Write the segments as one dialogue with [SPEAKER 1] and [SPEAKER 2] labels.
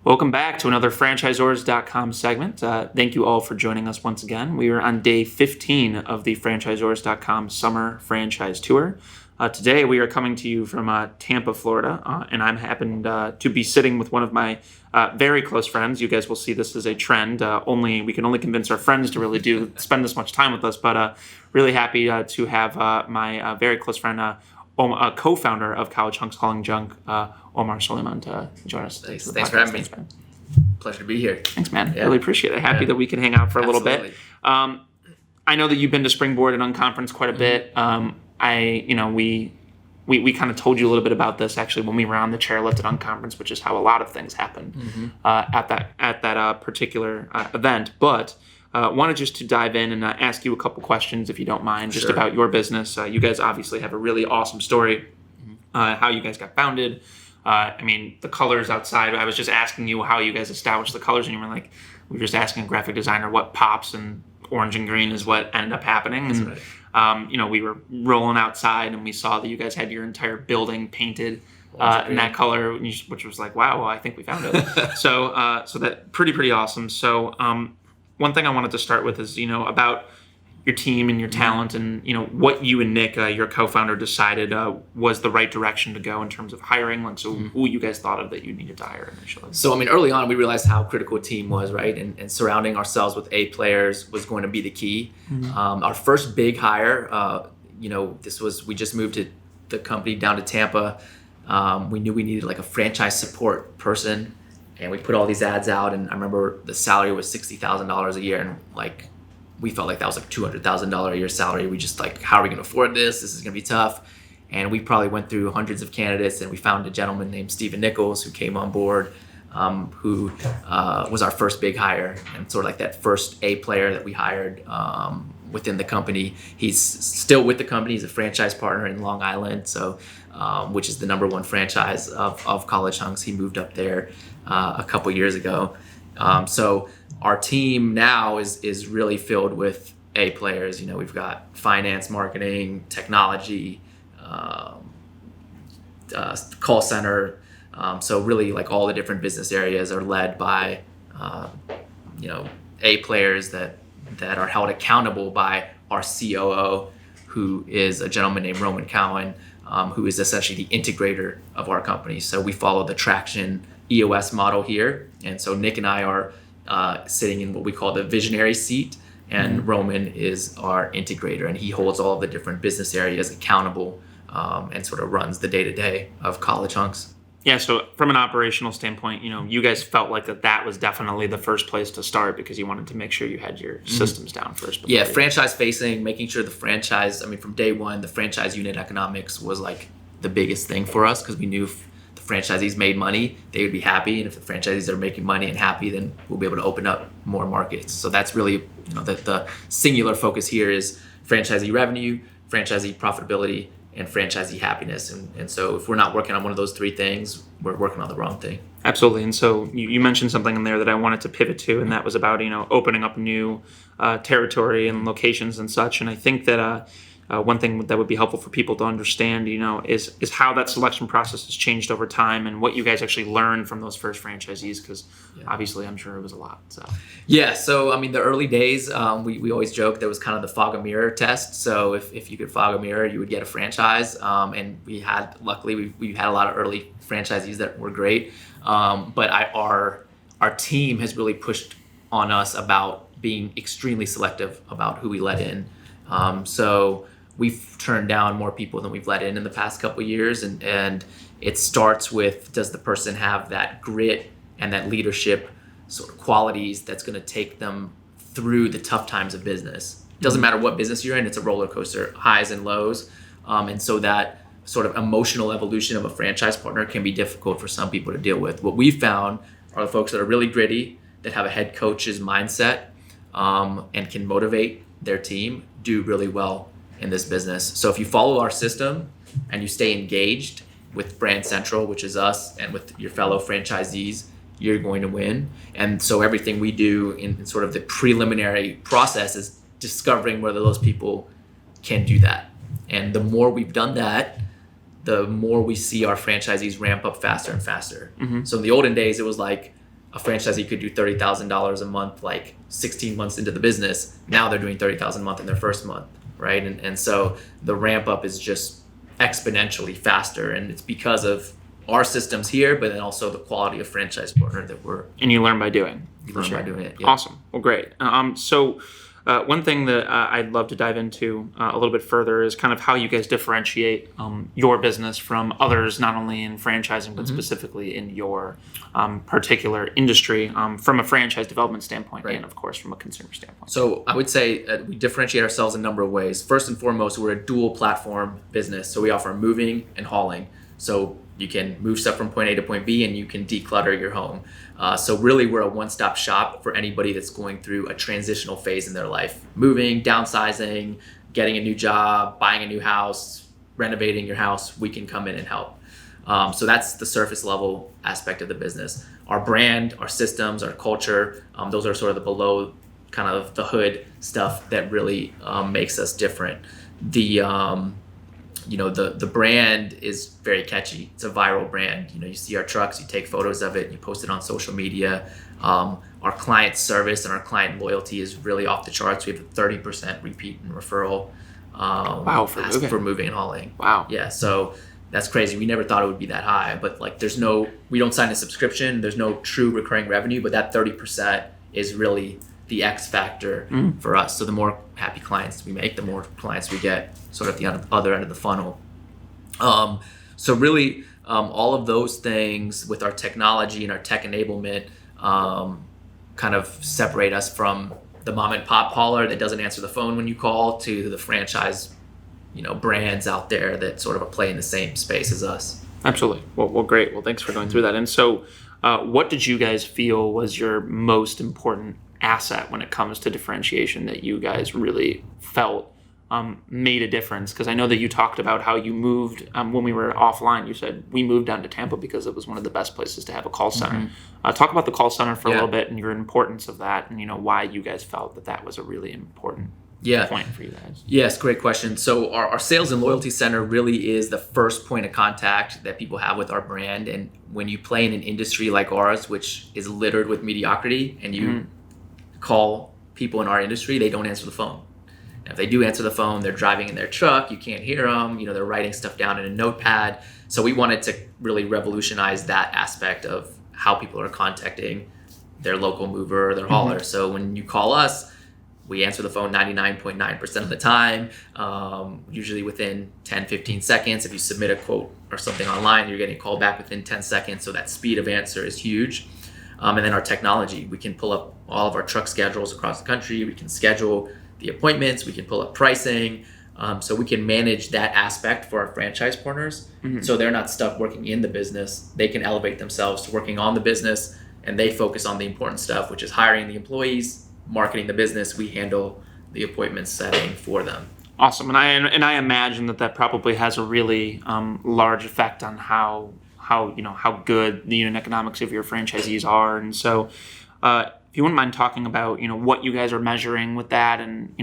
[SPEAKER 1] Welcome back to another Franchisors.com segment. Thank you all for joining us once again. We are on day 15 of the Franchisors.com Summer Franchise Tour. Today we are coming to you from Tampa, Florida, and I'm happened to be sitting with one of my very close friends. You guys will see this as a trend. We can only convince our friends to really spend this much time with us, but really happy to have my very close friend, co-founder of College Hunks Calling Junk, Omar Soliman, to join us.
[SPEAKER 2] Thanks for having me. Pleasure to be here.
[SPEAKER 1] Thanks, man. Yeah. Really appreciate it. Happy that we can hang out for a little bit. I know that you've been to Springboard and Unconference quite a bit. We kind of told you a little bit about this actually when we were on the chairlift at Unconference, which is how a lot of things happened at that particular event. But wanted just to dive in and ask you a couple questions, if you don't mind, just about your business. You guys obviously have a really awesome story, how you guys got founded. The colors outside, I was just asking you how you guys established the colors, and you were like, we were just asking a graphic designer what pops, and orange and green is what ended up happening.
[SPEAKER 2] That's
[SPEAKER 1] and, we were rolling outside, and we saw that you guys had your entire building painted in that color, which was like, wow, well, I think we found it. So that pretty awesome. So one thing I wanted to start with is, about your team and your talent, and what you and Nick, your co-founder, decided was the right direction to go in terms of hiring. Who you guys thought of that you needed to hire initially?
[SPEAKER 2] So early on we realized how critical a team was, right? And surrounding ourselves with A players was going to be the key. Our first big hire, we just moved the company down to Tampa. We knew we needed like a franchise support person, and we put all these ads out. And I remember the salary was $60,000 a year, and we felt like that was like $200,000 a year salary. We just how are we going to afford this? This is going to be tough. And we probably went through hundreds of candidates, and we found a gentleman named Steven Nichols who came on board, who was our first big hire, and sort of like that first A player that we hired within the company. He's still with the company. He's a franchise partner in Long Island, which is the number one franchise of College Hunks. He moved up there a couple years ago. So our team now is really filled with A players. We've got finance, marketing, technology, call center. So really all the different business areas are led by, A players that are held accountable by our COO, who is a gentleman named Roman Cowan, who is essentially the integrator of our company. So we follow the traction EOS model here. And so Nick and I are sitting in what we call the visionary seat, and Roman is our integrator, and he holds all of the different business areas accountable and sort of runs the day-to-day of College Hunks.
[SPEAKER 1] Yeah, so from an operational standpoint, you guys felt like that was definitely the first place to start, because you wanted to make sure you had your systems down first.
[SPEAKER 2] Yeah, franchise facing, making sure the franchise, from day one, the franchise unit economics was the biggest thing for us, because we knew if the franchisees made money, they would be happy. And if the franchisees are making money and happy, then we'll be able to open up more markets. So that's really, the singular focus here is franchisee revenue, franchisee profitability, and franchisee happiness. And so if we're not working on one of those three things, we're working on the wrong thing.
[SPEAKER 1] Absolutely. And so you mentioned something in there that I wanted to pivot to, and that was about, opening up new territory and locations and such. And I think that one thing that would be helpful for people to understand, is how that selection process has changed over time, and what you guys actually learned from those first franchisees, because obviously I'm sure it was a lot. So
[SPEAKER 2] the early days, we always joke there was kind of the fog a mirror test. So if you could fog a mirror, you would get a franchise. And luckily we had a lot of early franchisees that were great. But our team has really pushed on us about being extremely selective about who we let in. So we've turned down more people than we've let in the past couple of years. And it starts with, does the person have that grit and that leadership sort of qualities that's going to take them through the tough times of business? It doesn't matter what business you're in, it's a roller coaster, highs and lows. And so that sort of emotional evolution of a franchise partner can be difficult for some people to deal with. What we found are the folks that are really gritty, that have a head coach's mindset, and can motivate their team, do really well in this business. So if you follow our system and you stay engaged with Brand Central, which is us, and with your fellow franchisees, you're going to win. And so everything we do in sort of the preliminary process is discovering whether those people can do that. And the more we've done that, the more we see our franchisees ramp up faster and faster. So in the olden days, it was like a franchisee could do $30,000 a month, like 16 months into the business. Now they're doing $30,000 a month in their first month, right? And so the ramp up is just exponentially faster, and it's because of our systems here, but then also the quality of franchise partner that
[SPEAKER 1] and you learn by doing.
[SPEAKER 2] By doing it. Yeah.
[SPEAKER 1] Awesome. Well, great. So one thing that I'd love to dive into a little bit further is kind of how you guys differentiate your business from others, not only in franchising, but specifically in your particular industry from a franchise development standpoint, and of course from a consumer standpoint.
[SPEAKER 2] So I would say we differentiate ourselves in a number of ways. First and foremost, we're a dual platform business. So we offer moving and hauling. So you can move stuff from point A to point B, and you can declutter your home. So really, we're a one-stop shop for anybody that's going through a transitional phase in their life. Moving, downsizing, getting a new job, buying a new house, renovating your house, we can come in and help. So that's the surface level aspect of the business. Our brand, our systems, our culture, those are sort of the below kind of the hood stuff that really makes us different. The brand is very catchy. It's a viral brand. You see our trucks, you take photos of it, you post it on social media. Our client service and our client loyalty is really off the charts. We have a 30% repeat and referral. For moving and hauling.
[SPEAKER 1] Wow.
[SPEAKER 2] Yeah, so that's crazy. We never thought it would be that high, but like we don't sign a subscription. There's no true recurring revenue, but that 30% is really the X factor for us. So the more happy clients we make, the more clients we get sort of at the other end of the funnel. So really all of those things with our technology and our tech enablement kind of separate us from the mom and pop hauler that doesn't answer the phone when you call to the franchise, brands out there that sort of play in the same space as us.
[SPEAKER 1] Absolutely. Well, great. Well, thanks for going through that. And so what did you guys feel was your most important asset when it comes to differentiation that you guys really felt made a difference? Because I know that you talked about how you moved when we were offline. You said we moved down to Tampa because it was one of the best places to have a call center. Talk about the call center for a little bit and your importance of that, and why you guys felt that was a really important point for you guys.
[SPEAKER 2] Yes, great question. So our sales and loyalty center really is the first point of contact that people have with our brand. And when you play in an industry like ours, which is littered with mediocrity, and you call people in our industry, they don't answer the phone. And if they do answer the phone, they're driving in their truck, you can't hear them, they're writing stuff down in a notepad. So we wanted to really revolutionize that aspect of how people are contacting their local mover or their hauler. So when you call us, we answer the phone 99.9% of the time, usually within 10, 15 seconds. If you submit a quote or something online, you're getting a call back within 10 seconds. So that speed of answer is huge. And then our technology, we can pull up all of our truck schedules across the country. We can schedule the appointments. We can pull up pricing. So we can manage that aspect for our franchise partners. So they're not stuck working in the business. They can elevate themselves to working on the business, and they focus on the important stuff, which is hiring the employees, marketing the business. We handle the appointment setting for them.
[SPEAKER 1] Awesome. And I imagine that probably has a really large effect on how good the unit economics of your franchisees are. And so if you wouldn't mind talking about what you guys are measuring with that, and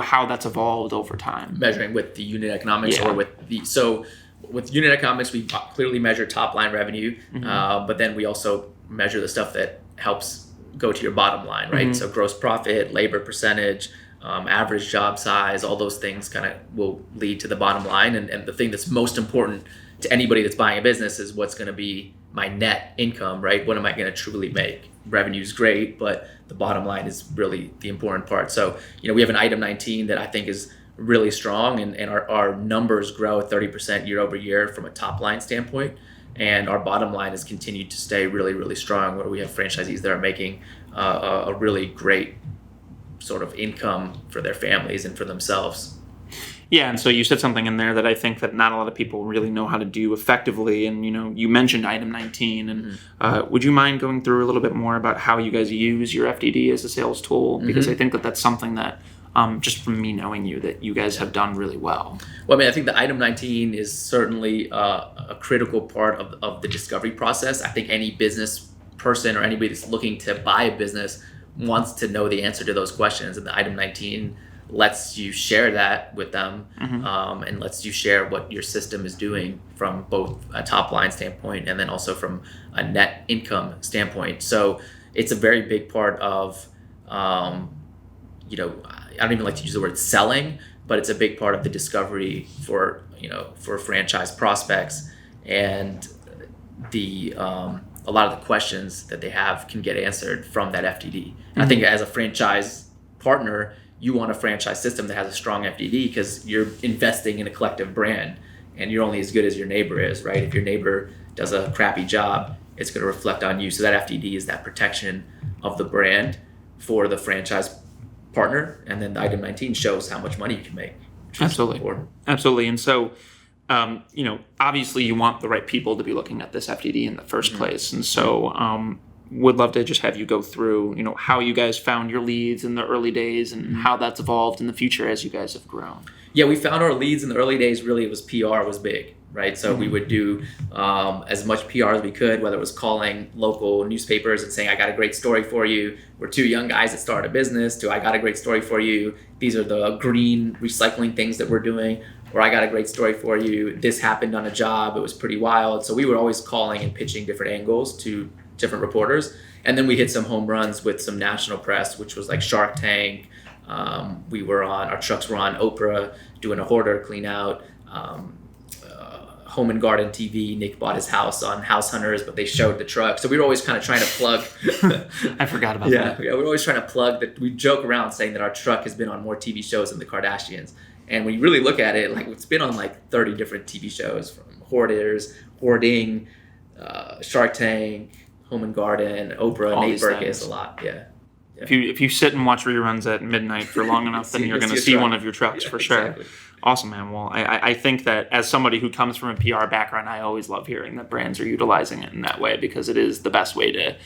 [SPEAKER 1] how that's evolved over time.
[SPEAKER 2] Measuring with the unit economics or with unit economics, we clearly measure top line revenue, but then we also measure the stuff that helps go to your bottom line, right? So gross profit, labor percentage, average job size, all those things kind of will lead to the bottom line. And the thing that's most important to anybody that's buying a business is what's going to be my net income, right? What am I going to truly make? Revenue is great, but the bottom line is really the important part. So, we have an item 19 that I think is really strong, and our numbers grow 30% year over year from a top line standpoint. And our bottom line has continued to stay really, really strong, where we have franchisees that are making a really great sort of income for their families and for themselves.
[SPEAKER 1] Yeah, and so you said something in there that I think that not a lot of people really know how to do effectively. And, you mentioned item 19. And would you mind going through a little bit more about how you guys use your FDD as a sales tool? Because I think that that's something that, just from me knowing you, that you guys have done really well.
[SPEAKER 2] Well, I think the item 19 is certainly a critical part of the discovery process. I think any business person or anybody that's looking to buy a business wants to know the answer to those questions. And the item 19 lets you share that with them,
[SPEAKER 1] Mm-hmm.
[SPEAKER 2] and lets you share what your system is doing from both a top line standpoint and then also from a net income standpoint. So it's a very big part of, I don't even like to use the word selling, but it's a big part of the discovery for franchise prospects, and the a lot of the questions that they have can get answered from that FDD. Mm-hmm. I think as a franchise partner, you want a franchise system that has a strong FDD because you're investing in a collective brand, and you're only as good as your neighbor is, right? If your neighbor does a crappy job, it's going to reflect on you. So that FDD is that protection of the brand for the franchise partner, and then the item 19 shows how much money you can make.
[SPEAKER 1] Absolutely. And so, obviously you want the right people to be looking at this FDD in the first place. And so, would love to just have you go through, how you guys found your leads in the early days and how that's evolved in the future as you guys have grown.
[SPEAKER 2] Yeah, we found our leads in the early days. Really, it was PR was big, right? So we would do as much PR as we could, whether it was calling local newspapers and saying, I got a great story for you. We're two young guys that started a business, to I got a great story for you. These are the green recycling things that we're doing. Or I got a great story for you. This happened on a job. It was pretty wild. So we were always calling and pitching different angles to different reporters. And then we hit some home runs with some national press, which was like Shark Tank. Our trucks were on Oprah doing a hoarder clean out. Home and Garden TV, Nick bought his house on House Hunters, but they showed the truck. So we were always kind of trying to plug.
[SPEAKER 1] I forgot about that.
[SPEAKER 2] Yeah, we were always trying to plug that. We joke around saying that our truck has been on more TV shows than the Kardashians. And when you really look at it, like it's been on like 30 different TV shows, from Hoarders, Hoarding, Shark Tank, Home and Garden, Oprah, Nate Berkus, a lot. Yeah.
[SPEAKER 1] If you sit and watch reruns at midnight for long enough, then you're going to see one of your trucks for sure.
[SPEAKER 2] Exactly.
[SPEAKER 1] Awesome, man. Well, I think that as somebody who comes from a PR background, I always love hearing that brands are utilizing it in that way, because it is the best way to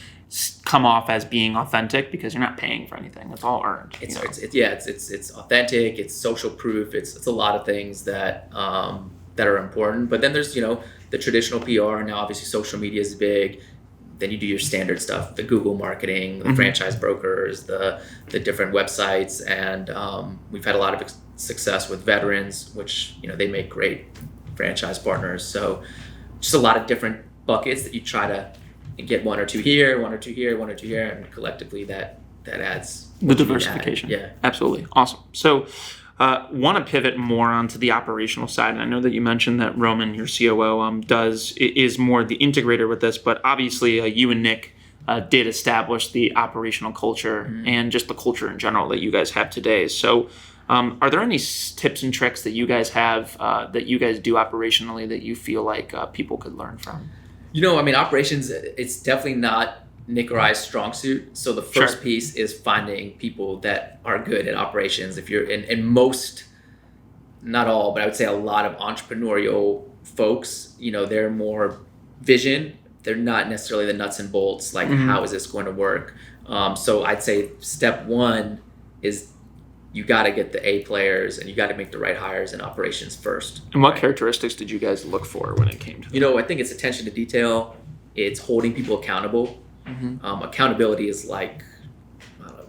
[SPEAKER 1] come off as being authentic, because you're not paying for anything. It's all earned.
[SPEAKER 2] It's authentic. It's social proof. It's a lot of things that are important. But then there's the traditional PR. Now obviously social media is big. Then you do your standard stuff, the Google marketing, the franchise brokers, the different websites, and we've had a lot of success with veterans, which they make great franchise partners. So just a lot of different buckets that you try to get one or two here, one or two here, one or two here, and collectively that adds
[SPEAKER 1] the diversification.
[SPEAKER 2] Yeah,
[SPEAKER 1] absolutely, awesome. So. Want to pivot more onto the operational side, and I know that you mentioned that Roman, your COO, is more the integrator with this, but obviously you and Nick did establish the operational culture and just the culture in general that you guys have today. So, are there any tips and tricks that you guys have that you guys do operationally that you feel like people could learn from?
[SPEAKER 2] Operations, it's definitely not Nick or I's strong suit. So the first piece is finding people that are good at operations. If you're in most, not all, but I would say a lot of entrepreneurial folks, they're more vision. They're not necessarily the nuts and bolts, like how is this going to work? So I'd say step one is you got to get the A players and you got to make the right hires in operations first.
[SPEAKER 1] And what characteristics did you guys look for when it came to that?
[SPEAKER 2] I think it's attention to detail. It's holding people accountable. Accountability is like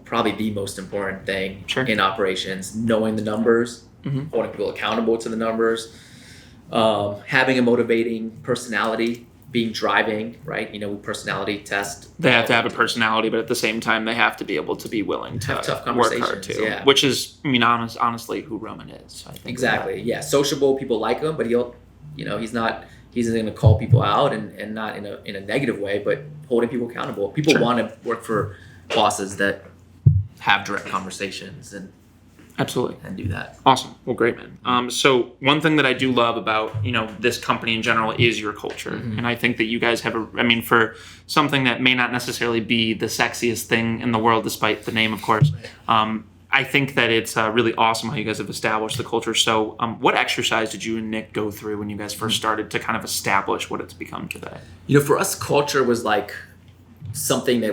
[SPEAKER 2] probably the most important thing in operations. Knowing the numbers, holding people accountable to the numbers, having a motivating personality, being driving, right? We personality test.
[SPEAKER 1] They have to have a personality, but at the same time, they have to be able to be willing to
[SPEAKER 2] have tough
[SPEAKER 1] work hard too.
[SPEAKER 2] Yeah.
[SPEAKER 1] Which is, honestly, who Roman is. I think
[SPEAKER 2] exactly. Yeah, sociable. People like him, but he's not. He's going to call people out and not in a negative way, but holding people accountable. People want to work for bosses that have direct conversations and
[SPEAKER 1] absolutely
[SPEAKER 2] and do that.
[SPEAKER 1] Awesome. Well, great, man. So one thing that I do love about this company in general is your culture, and I think that you guys have for something that may not necessarily be the sexiest thing in the world, despite the name, of course. I think that it's really awesome how you guys have established the culture. So what exercise did you and Nick go through when you guys first started to kind of establish what it's become today?
[SPEAKER 2] For us, culture was like something that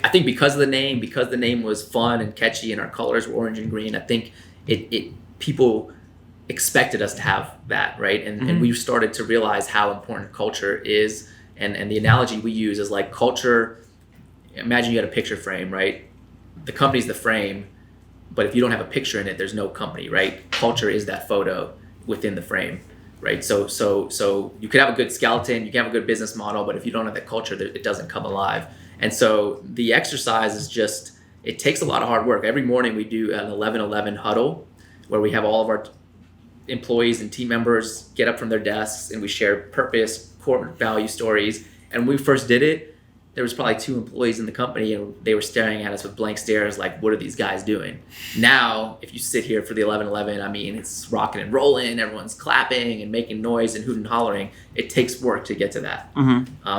[SPEAKER 2] I think because the name was fun and catchy and our colors were orange and green, I think people expected us to have that, right? And we started to realize how important culture is. And the analogy we use is like culture. Imagine you had a picture frame, right? The company's the frame. but if you don't have a picture in it, there's no company, right? Culture is that photo within the frame, right? So you could have a good skeleton, you can have a good business model, but if you don't have that culture, it doesn't come alive. And so the exercise is just, it takes a lot of hard work. Every morning we do an 11-11 huddle where we have all of our employees and team members get up from their desks and we share purpose, core value stories. And when we first did it, there was probably 2 employees in the company and they were staring at us with blank stares like, what are these guys doing? Now, if you sit here for the 11-11, I mean, it's rocking and rolling, everyone's clapping and making noise and hooting and hollering. It takes work to get to that.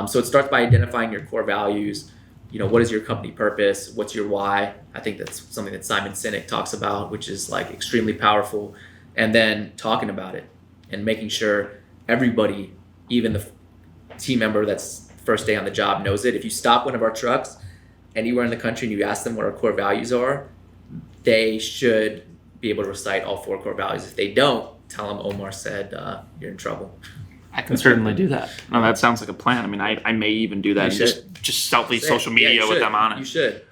[SPEAKER 2] So it starts by identifying your core values. What is your company purpose? What's your why? I think that's something that Simon Sinek talks about, which is like extremely powerful. And then talking about it and making sure everybody, even the team member that's first day on the job, knows it. If you stop one of our trucks anywhere in the country and you ask them what our core values are, they should be able to recite all 4 core values. If they don't, tell them Omar said you're in trouble.
[SPEAKER 1] I can certainly do that. No, that sounds like a plan. I mean, I may even do that. Just selfie social media with them on it.
[SPEAKER 2] You should.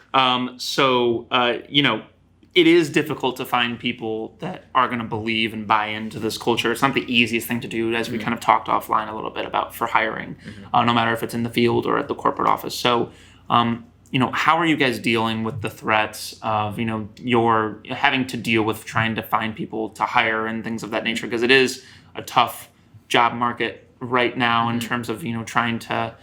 [SPEAKER 1] It is difficult to find people that are going to believe and buy into this culture. It's not the easiest thing to do, as we kind of talked offline a little bit about for hiring, no matter if it's in the field or at the corporate office. So, how are you guys dealing with the threats of, you're having to deal with trying to find people to hire and things of that nature? Because it is a tough job market right now in terms of, trying to,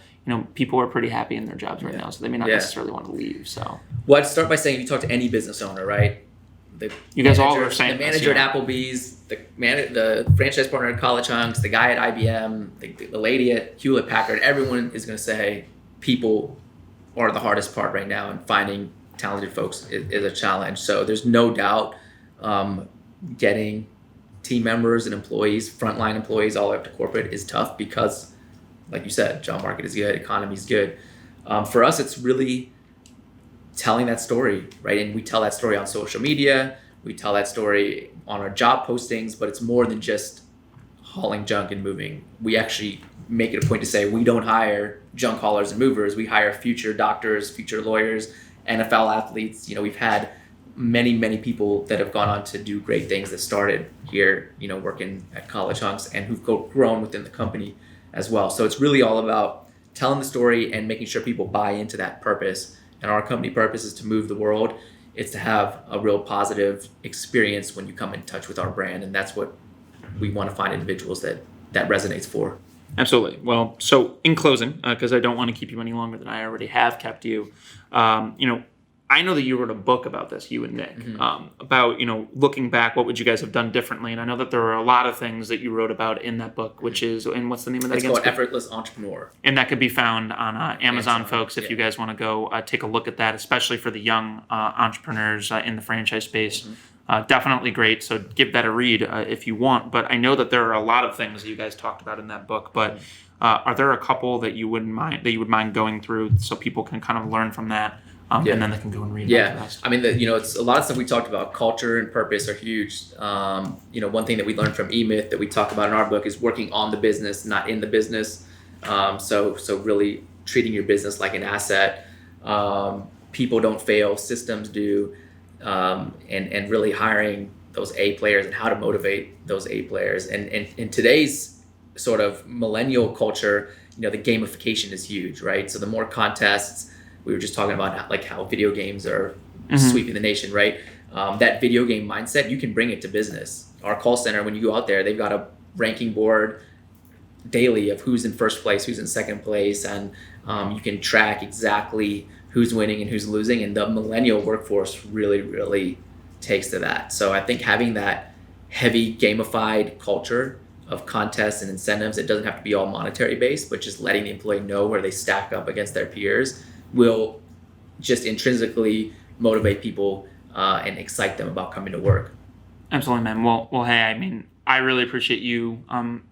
[SPEAKER 1] people are pretty happy in their jobs right now, so they may not necessarily want to leave. So,
[SPEAKER 2] well, I'd start by saying, if you talk to any business owner, right?
[SPEAKER 1] You guys all are saying
[SPEAKER 2] the manager at Applebee's, the franchise partner at College Hunks, the guy at IBM, the lady at Hewlett Packard, everyone is going to say people are the hardest part right now, and finding talented folks is a challenge. So there's no doubt getting team members and employees, frontline employees, all the way up to corporate is tough because, like you said, job market is good, economy is good. For us, it's really telling that story, right? And we tell that story on social media, we tell that story on our job postings, but it's more than just hauling junk and moving. We actually make it a point to say we don't hire junk haulers and movers. We hire future doctors, future lawyers, NFL athletes. We've had many people that have gone on to do great things that started here, working at College Hunks, and who've grown within the company as well. So it's really all about telling the story and making sure people buy into that purpose. And our company purpose is to move the world. It's to have a real positive experience when you come in touch with our brand. And that's what we want to find individuals that resonates for.
[SPEAKER 1] Absolutely. Well, so in closing, because I don't want to keep you any longer than I already have kept you, I know that you wrote a book about this, you and Nick, about, looking back, what would you guys have done differently? And I know that there are a lot of things that you wrote about in that book, which is, and what's the name of that again?
[SPEAKER 2] It's called Effortless Entrepreneur.
[SPEAKER 1] And that could be found on Amazon, folks, if you guys want to go take a look at that, especially for the young entrepreneurs in the franchise space. Definitely great. So give that a read if you want. But I know that there are a lot of things that you guys talked about in that book, but are there a couple that you would mind going through so people can kind of learn from that? And then they can go and read the rest.
[SPEAKER 2] I mean, it's a lot of stuff we talked about. Culture and purpose are huge. One thing that we learned from E-Myth that we talk about in our book is working on the business, not in the business. So really treating your business like an asset. People don't fail, systems do. And really hiring those A players and how to motivate those A players. And in today's sort of millennial culture, the gamification is huge, right? So the more contests, we were just talking about how video games are sweeping the nation, right? That video game mindset, you can bring it to business. Our call center, when you go out there, they've got a ranking board daily of who's in first place, who's in second place, and you can track exactly who's winning and who's losing. And the millennial workforce really takes to that. So I think having that heavy gamified culture of contests and incentives, it doesn't have to be all monetary based, but just letting the employee know where they stack up against their peers will just intrinsically motivate people and excite them about coming to work.
[SPEAKER 1] Absolutely, man. Well, hey, I mean, I really appreciate you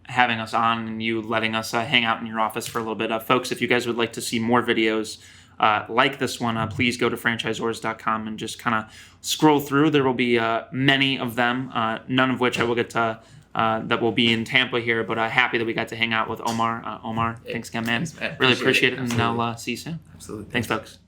[SPEAKER 1] having us on and you letting us hang out in your office for a little bit. Folks, if you guys would like to see more videos like this one, please go to Franchisors.com and just kind of scroll through. There will be many of them, none of which I will get to that will be in Tampa here, but happy that we got to hang out with Omar. Omar, thanks again, man. Really appreciate it, and I'll see you soon.
[SPEAKER 2] Absolutely.
[SPEAKER 1] Thanks, folks.